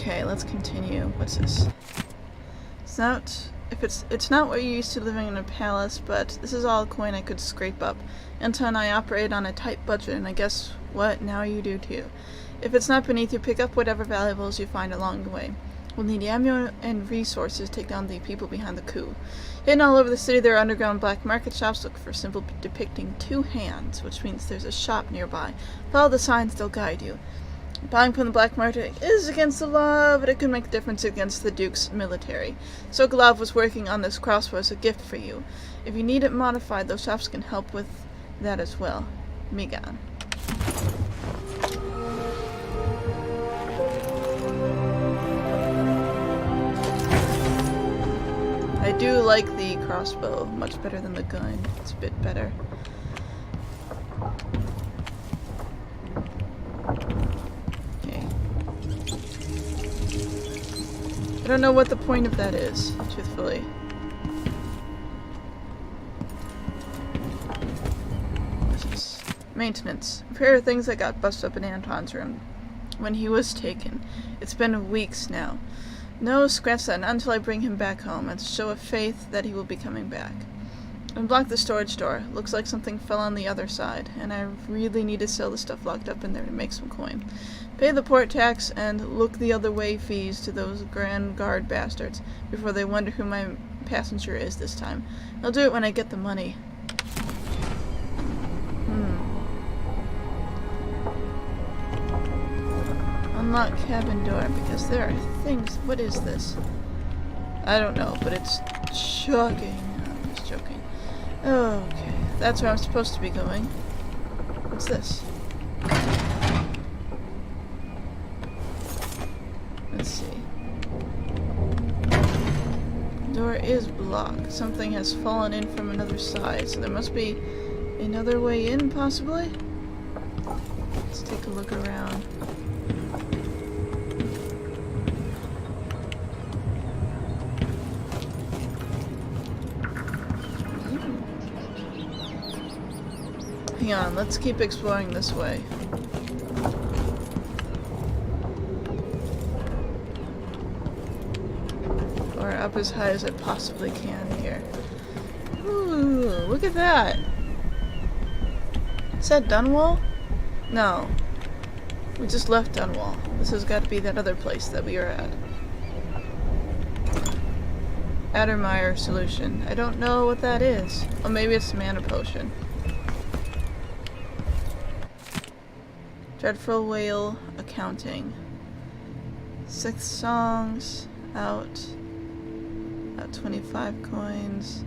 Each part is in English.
Okay, let's continue. What's this? It's not what you're used to living in a palace, but this is all coin I could scrape up. Anton and I operate on a tight budget, and I guess what? Now you do too. If it's not beneath you, pick up whatever valuables you find along the way. We'll need ammo and resources to take down the people behind the coup. Hidden all over the city, there are underground black market shops. Look for a symbol depicting two hands, which means there's a shop nearby. Follow the signs, they'll guide you. Buying from the black market is against the law, but it could make a difference against the Duke's military. Sokolov was working on this crossbow as a gift for you. If you need it modified, those shops can help with that as well. Migan. I do like the crossbow much better than the gun. It's a bit better. Okay. I don't know what the point of that is, truthfully. What's this? Maintenance. Repair things that got busted up in Anton's room when he was taken. It's been weeks now. No, scratch that, not until I bring him back home, and to show a faith that he will be coming back. Unblock the storage door. Looks like something fell on the other side, and I really need to sell the stuff locked up in there to make some coin. Pay the port tax and look the other way fees to those Grand Guard bastards before they wonder who my passenger is this time. I'll do it when I get the money. Unlock cabin door because there are things. What is this? I don't know, but it's shocking. I'm just joking. Okay, that's where I'm supposed to be going. What's this? Let's see. Door is blocked. Something has fallen in from another side, so there must be another way in, possibly? Let's take a look around. Hang on, let's keep exploring this way. Or up as high as I possibly can here. Ooh, look at that! Is that Dunwall? No. We just left Dunwall. This has got to be that other place that we are at. Addermeyer solution. I don't know what that is. Or maybe it's a mana potion. Dreadful Whale Accounting. 6 songs. Out 25 coins.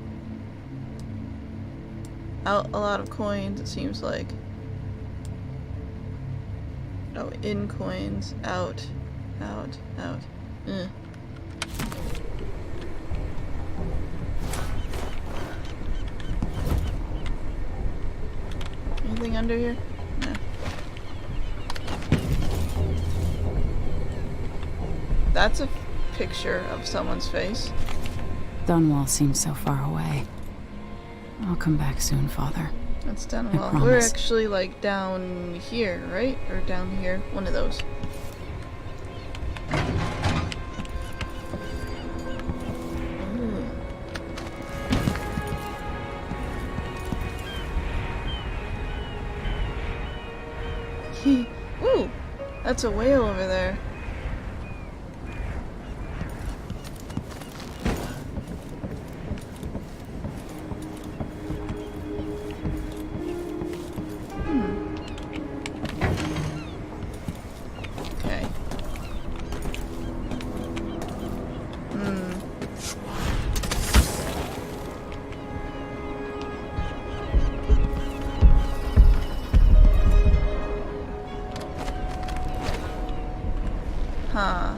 Out a lot of coins, it seems like. Oh, in coins. Out. Anything under here? No. That's a picture of someone's face. Dunwall seems so far away. I'll come back soon, Father. That's Dunwall. We're actually like down here, right? Or down here. One of those. Ooh. Ooh! That's a whale over there. Huh.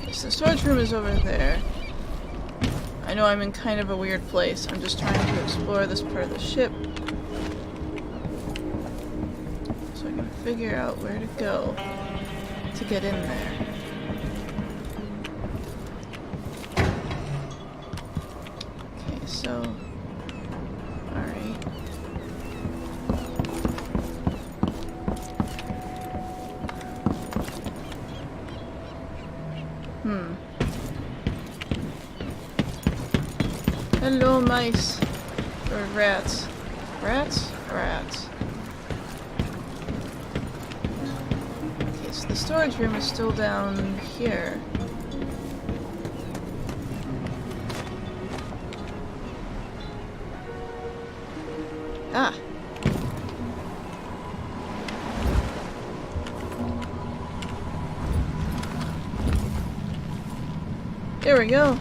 Okay, so the storage room is over there. I know I'm in kind of a weird place. I'm just trying to explore this part of the ship. So I can figure out where to go to get in there. Okay, so... Alright. Hello, mice. Or rats. Rats? Rats. Okay, so the storage room is still down here. Ah! There we go.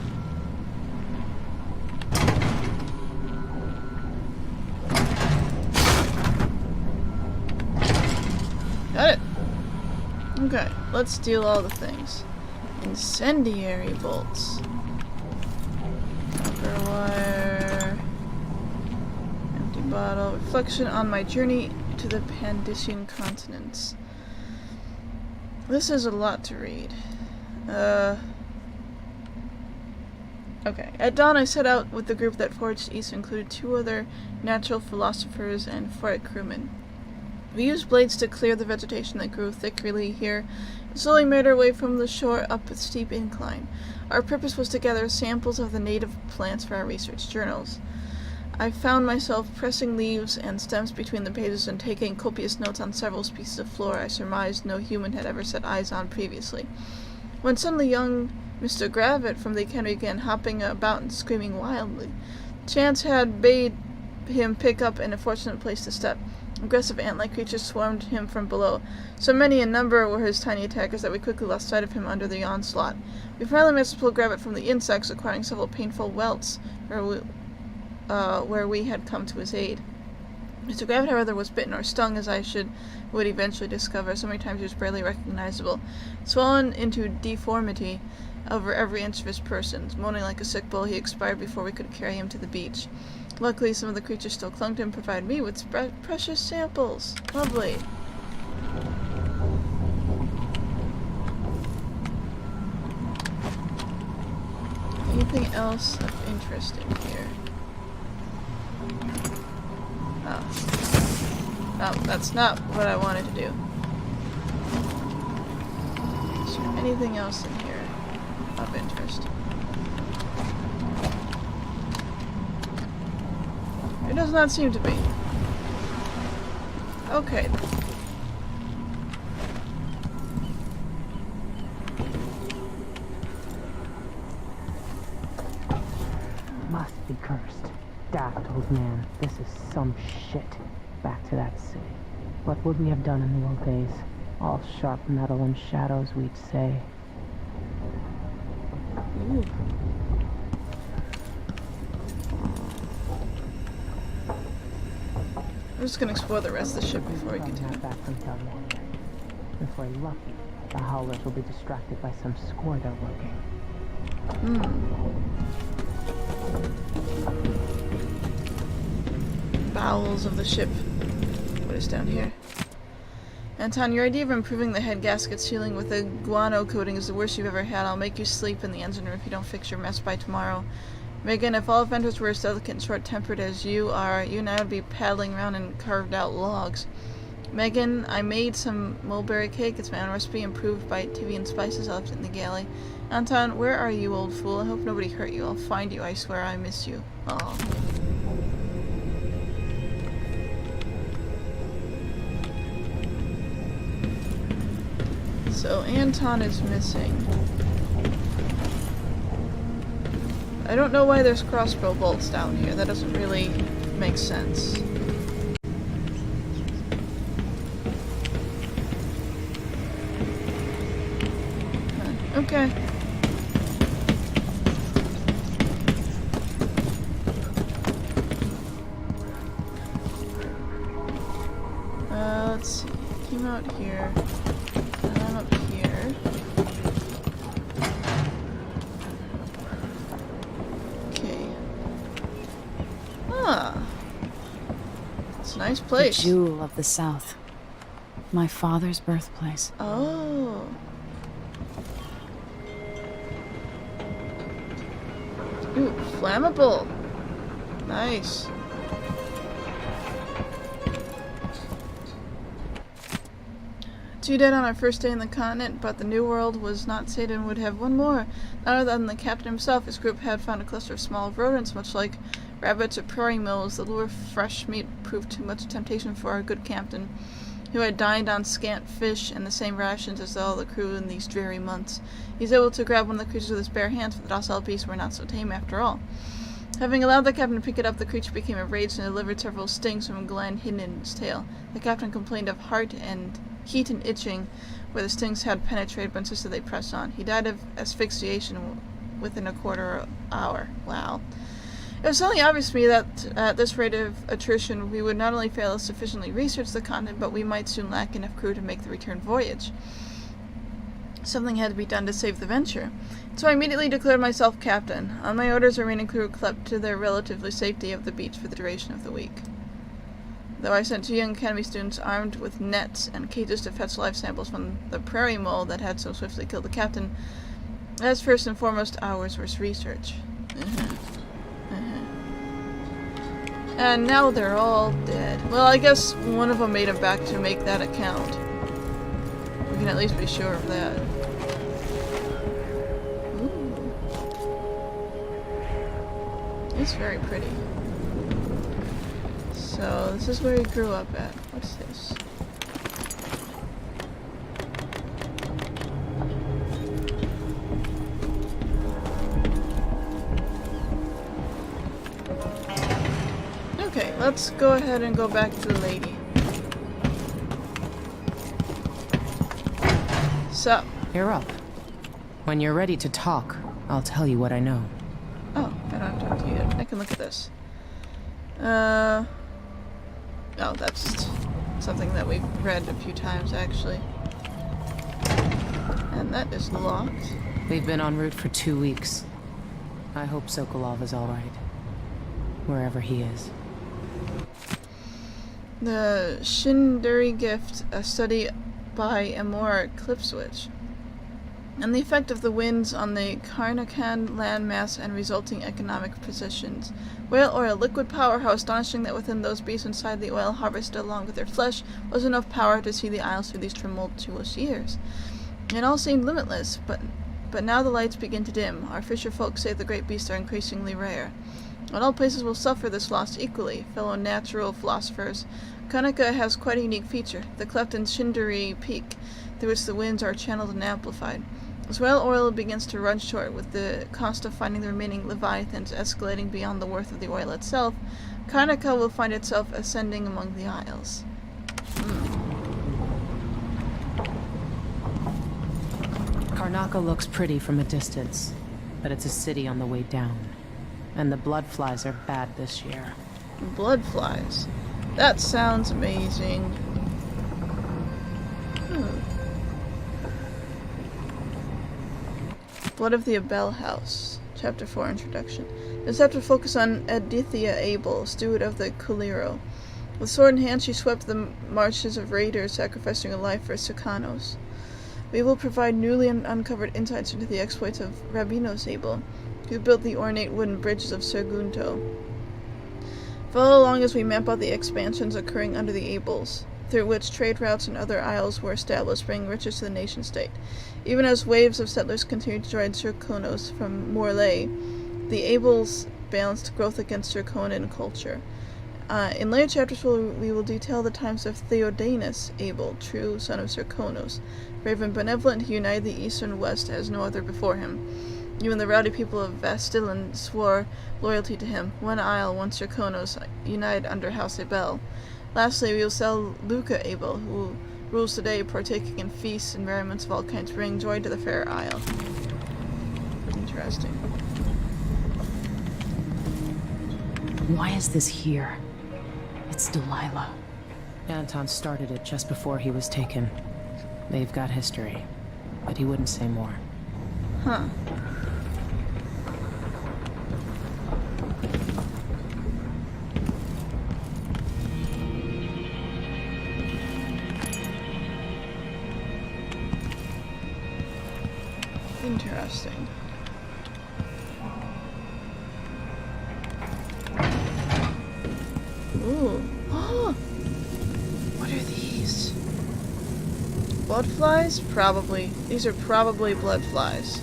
Got it. Okay, let's steal all the things. Incendiary bolts. Copper wire. Empty bottle. Reflection on my journey to the Pandician continents. This is a lot to read. Okay. At dawn, I set out with the group that forged east, included 2 other natural philosophers and 4 crewmen. We used blades to clear the vegetation that grew thickly here, and slowly made our way from the shore up a steep incline. Our purpose was to gather samples of the native plants for our research journals. I found myself pressing leaves and stems between the pages and taking copious notes on several species of flora I surmised no human had ever set eyes on previously. When suddenly young Mr. Gravitt from the academy began hopping about and screaming wildly. Chance had bade him pick up an unfortunate place to step. Aggressive ant-like creatures swarmed him from below. So many in number were his tiny attackers that we quickly lost sight of him under the onslaught. We finally managed to pull Gravitt from the insects, acquiring several painful welts where we had come to his aid. Mr. Gravitt, however, was bitten or stung, as I would eventually discover. So many times he was barely recognizable. Swollen into deformity over every inch of his person. Moaning like a sick bull, he expired before we could carry him to the beach. Luckily, some of the creatures still clung to him and provided me with precious samples. Lovely. Anything else of interest in here? Oh, that's not what I wanted to do. Is there anything else in here of interest? It does not seem to be. Okay. Must be cursed. Daft old man. This is some shit. Back to that city. What would we have done in the old days? All sharp metal and shadows, we'd say. Ooh. I'm just gonna explore the rest of the ship before we continue. Back from California. If we're lucky, the howlers will be distracted by some score they're working. Bowels of the ship. What is down here? Anton, your idea of improving the head gasket sealing with a guano coating is the worst you've ever had. I'll make you sleep in the engine room if you don't fix your mess by tomorrow. Megan, if all inventors were as delicate and short-tempered as you are, you and I would be paddling around in carved-out logs. Megan, I made some mulberry cake. It's my own recipe, improved by TV and spices. I left it in the galley. Anton, where are you, old fool? I hope nobody hurt you. I'll find you. I swear I miss you. Aw. So Anton is missing. I don't know why there's crossbow bolts down here. That doesn't really make sense. Okay. Let's see. Came out here. And I'm up here. Okay. Ah. It's a nice place. The jewel of the South. My father's birthplace. Oh. Ooh, flammable. Nice. 2 dead on our first day in the continent, but the New World was not sated and would have one more. Not other than the captain himself, his group had found a cluster of small rodents, much like rabbits or prairie moles. The lure of fresh meat proved too much temptation for our good captain, who had dined on scant fish and the same rations as all the crew in these dreary months. He was able to grab one of the creatures with his bare hands, but the docile beasts were not so tame after all. Having allowed the captain to pick it up, the creature became enraged and delivered several stings from a gland hidden in its tail. The captain complained of heat and itching where the stings had penetrated, but insisted they press on. He died of asphyxiation within a quarter hour. Wow. It was suddenly obvious to me that at this rate of attrition, we would not only fail to sufficiently research the continent, but we might soon lack enough crew to make the return voyage. Something had to be done to save the venture. So I immediately declared myself captain. On my orders, the remaining crew kept to their relative safety of the beach for the duration of the week. Though I sent 2 young academy students armed with nets and cages to fetch life samples from the prairie mole that had so swiftly killed the captain, as first and foremost ours was research. And now they're all dead. Well, I guess one of them made it back to make that account. We can at least be sure of that. Ooh. It's very pretty. So, this is where he grew up at. What's this? Okay, let's go ahead and go back to the lady. So. You're up. When you're ready to talk, I'll tell you what I know. Oh, I don't have to talk to you yet. I can look at this. Oh, that's something that we've read a few times, actually. And that is locked. We've been en route for 2 weeks. I hope Sokolov is alright. Wherever he is. The Shinduri Gift, a study by Amor Clipswitch, and the effect of the winds on the Karnakan landmass and resulting economic positions. Whale oil, liquid power. How astonishing that within those beasts inside the oil harvested along with their flesh was enough power to see the isles through these tumultuous years. It all seemed limitless, but now the lights begin to dim. Our fisher folk say the great beasts are increasingly rare. Not all places will suffer this loss equally, fellow natural philosophers. Kanaka has quite a unique feature, the cleft in Shinduri Peak, through which the winds are channeled and amplified. As whale oil begins to run short, with the cost of finding the remaining leviathans escalating beyond the worth of the oil itself, Kanaka will find itself ascending among the isles. Karnaca looks pretty from a distance, but it's a city on the way down. And the blood flies are bad this year. Blood flies. That sounds amazing. Blood of the Abel House. Chapter 4 Introduction. This chapter focuses on Adithya Abel, steward of the Kuliro. With sword in hand, she swept the marches of raiders, sacrificing her life for Sukanos. We will provide newly uncovered insights into the exploits of Rabinos Abel, who built the ornate wooden bridges of Sergunto. Follow along as we map out the expansions occurring under the Abels, through which trade routes and other isles were established, bringing riches to the nation-state. Even as waves of settlers continued to join Serkonos from Morlaix, the Abels balanced growth against Serkonan culture. In later chapters, we will detail the times of Theodanus Abel, true son of Serkonos, brave and benevolent, who united the east and west as no other before him. Even the rowdy people of Vastilin swore loyalty to him. One isle, one Serkonos, united under House Abel. Lastly, we will sell Luca Abel, who rules today, partaking in feasts and merriments of all kinds, bringing joy to the fair isle. Interesting. Why is this here? It's Delilah. Anton started it just before he was taken. They've got history, but he wouldn't say more. Huh. Interesting. Ooh. Oh! What are these? Blood flies? Probably. These are probably blood flies.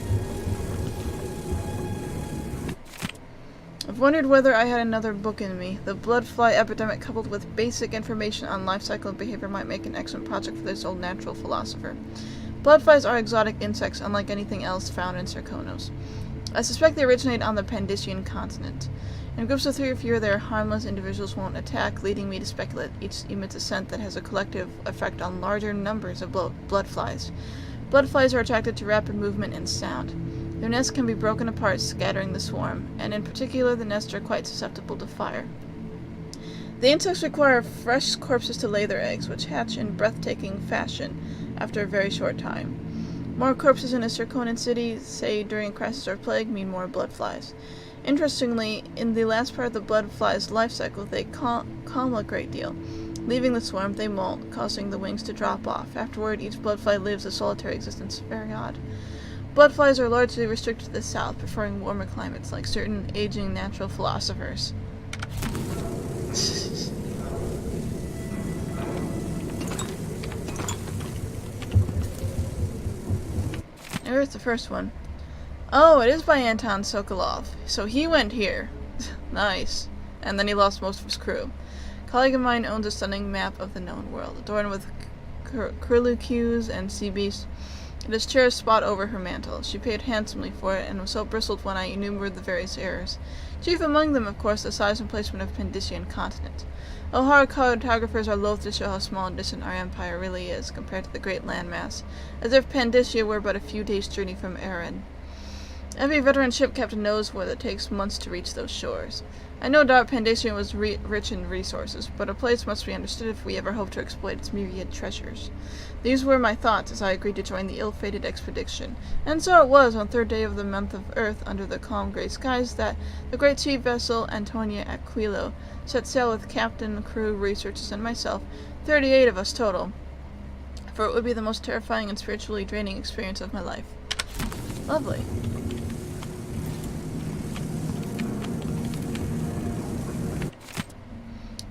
I've wondered whether I had another book in me. The blood fly epidemic coupled with basic information on life cycle and behavior might make an excellent project for this old natural philosopher. Blood flies are exotic insects unlike anything else found in Serkonos. I suspect they originate on the Pandician continent. In groups of 3 or fewer, their harmless individuals won't attack, leading me to speculate each emits a scent that has a collective effect on larger numbers of blood flies. Blood flies are attracted to rapid movement and sound. Their nests can be broken apart, scattering the swarm, and in particular the nests are quite susceptible to fire. The insects require fresh corpses to lay their eggs, which hatch in breathtaking fashion after a very short time. More corpses in a Serkonan city, say during a crisis or plague, mean more blood flies. Interestingly, in the last part of the blood fly's life cycle, they calm a great deal. Leaving the swarm, they molt, causing the wings to drop off. Afterward, each blood fly lives a solitary existence. Very odd. Blood flies are largely restricted to the south, preferring warmer climates, like certain aging natural philosophers. Here's the first one. Oh, it is by Anton Sokolov. So he went here. Nice. And then he lost most of his crew. A colleague of mine owns a stunning map of the known world, adorned with curlicues and sea beasts. It is cherished spot over her mantle. She paid handsomely for it, and was so bristled when I enumerated the various errors. Chief among them, of course, the size and placement of Pandician continent. Ohara cartographers are loath to show how small and distant our empire really is, compared to the great landmass, as if Pandicia were but a few days' journey from Erin. Every veteran ship captain knows what it takes months to reach those shores. I no doubt Pandicia was rich in resources, but a place must be understood if we ever hope to exploit its myriad treasures. These were my thoughts as I agreed to join the ill-fated expedition, and so it was on the 3rd day of the month of Earth, under the calm grey skies, that the great sea vessel Antonia Aquilo set sail with captain, crew, researchers, and myself, 38 of us total, for it would be the most terrifying and spiritually draining experience of my life. Lovely.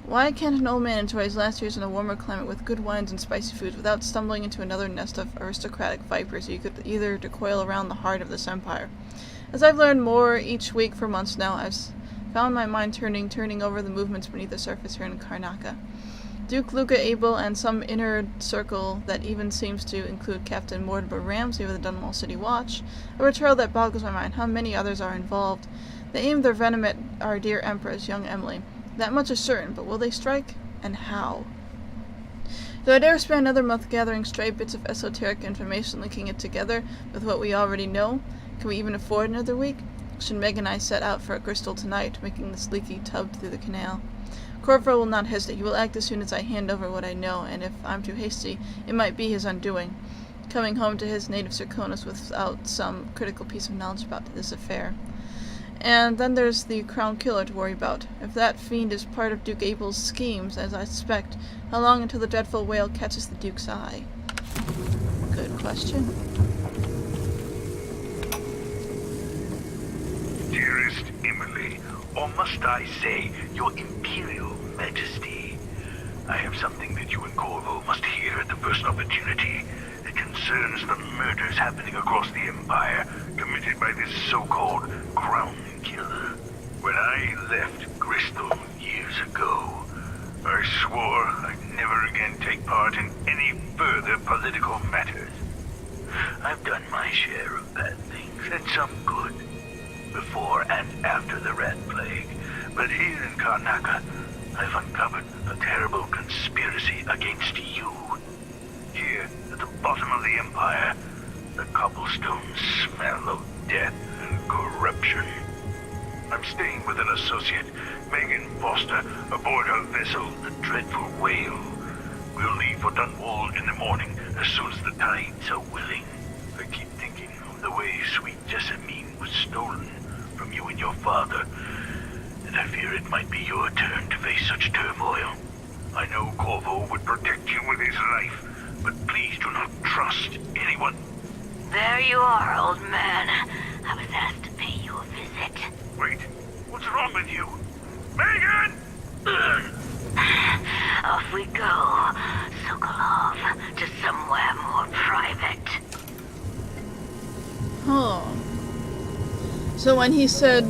Why can't an old man enjoy his last years in a warmer climate with good wines and spicy foods without stumbling into another nest of aristocratic vipers you could either to coil around the heart of this empire? As I've learned more each week for months now, I've found my mind turning over the movements beneath the surface here in Karnaca. Duke Luca Abel and some inner circle that even seems to include Captain Mortimer Ramsay of the Dunwall City Watch, a betrayal that boggles my mind. How many others are involved? They aim their venom at our dear Empress, young Emily. That much is certain, but will they strike? And how? Do I dare spend another month gathering stray bits of esoteric information, linking it together with what we already know? Can we even afford another week? Should Meg and I set out for a crystal tonight, making this leaky tub through the canal? Corvo will not hesitate. He will act as soon as I hand over what I know, and if I'm too hasty, it might be his undoing, coming home to his native Serkonos without some critical piece of knowledge about this affair. And then there's the Crown Killer to worry about. If that fiend is part of Duke Abel's schemes, as I suspect, how long until the dreadful whale catches the Duke's eye? Good question. Dearest Emily, or must I say, your Imperial Majesty, I have something that you and Corvo must hear at the first opportunity. It concerns the murders happening across the Empire, committed by this so-called Crown Killer. When I left Bristol years ago, I swore I'd never again take part in any further political matters. I've done my share of bad things, and some good, before and after the Rat Plague. But here in Karnaca, I've uncovered a terrible conspiracy against you. Here, at the bottom of the Empire, the cobblestones smell of death and corruption. I'm staying with an associate, Megan Foster, aboard her vessel, the Dreadful Whale. We'll leave for Dunwall in the morning, as soon as the tides are willing. I keep thinking of the way sweet Jessamine was stolen from you and your father, and I fear it might be your turn to face such turmoil. I know Corvo would protect you with his life, but please do not trust anyone. There you are, old man. I was asked to pay you a visit. Wait, what's wrong with you? Megan! Off we go, Sokolov, to somewhere more So when he said,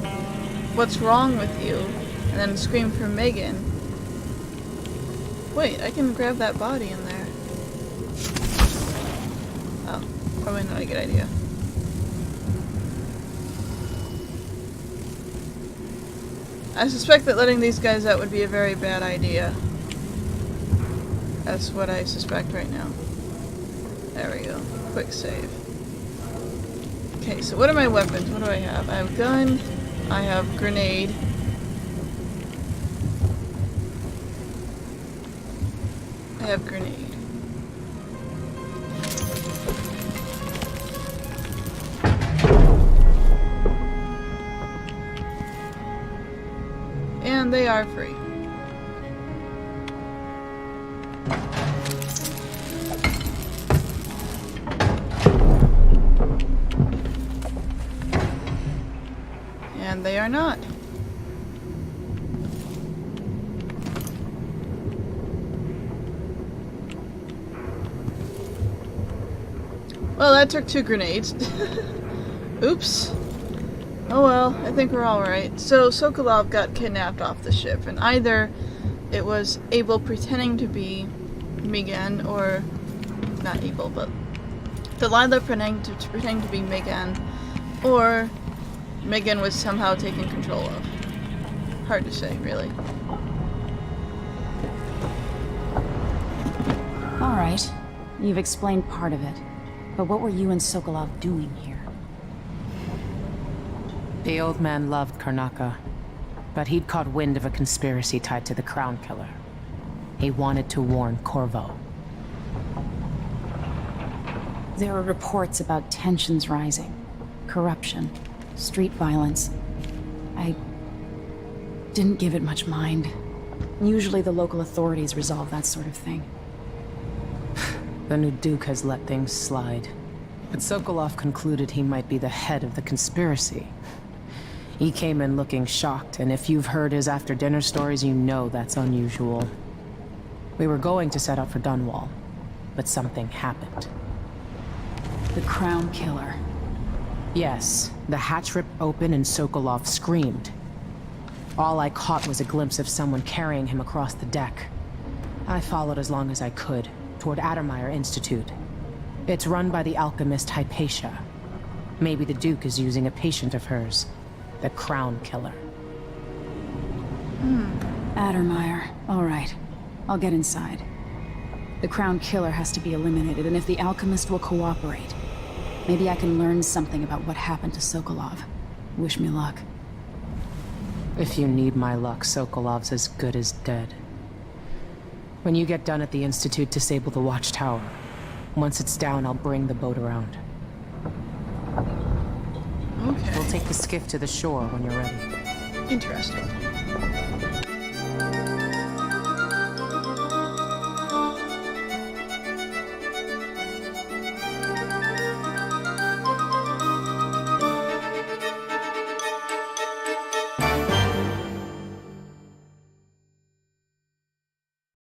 "What's wrong with you?" and then screamed for Megan. Wait, I can grab that body in there. Oh, probably not a good idea. I suspect that letting these guys out would be a very bad idea. That's what I suspect right now. There we go. Quick save. Okay, so what are my weapons? What do I have? I have a gun. I have grenade. I have grenade. And they are free. And they are not. Well, that took 2 grenades. Oops. Oh well, I think we're alright. So, Sokolov got kidnapped off the ship, and either it was Abel pretending to be Megan, or... not Abel, but Delilah pretending to be Megan, or Megan was somehow taken control of. Hard to say, really. Alright, you've explained part of it. But what were you and Sokolov doing here? The old man loved Karnaka, but he'd caught wind of a conspiracy tied to the Crown Killer. He wanted to warn Corvo. There were reports about tensions rising, corruption, street violence. I didn't give it much mind. Usually the local authorities resolve that sort of thing. The new Duke has let things slide. But Sokolov concluded he might be the head of the conspiracy. He came in looking shocked, and if you've heard his after-dinner stories, you know that's unusual. We were going to set out for Dunwall, but something happened. The Crown Killer. Yes, the hatch ripped open and Sokolov screamed. All I caught was a glimpse of someone carrying him across the deck. I followed as long as I could, toward Addermeyer Institute. It's run by the alchemist Hypatia. Maybe the Duke is using a patient of hers, the Crown Killer. Addermeyer. Alright. I'll get inside. The Crown Killer has to be eliminated, and if the alchemist will cooperate, maybe I can learn something about what happened to Sokolov. Wish me luck. If you need my luck, Sokolov's as good as dead. When you get done at the Institute, disable the watchtower. Once it's down, I'll bring the boat around. Okay. We'll take the skiff to the shore when you're ready. Interesting.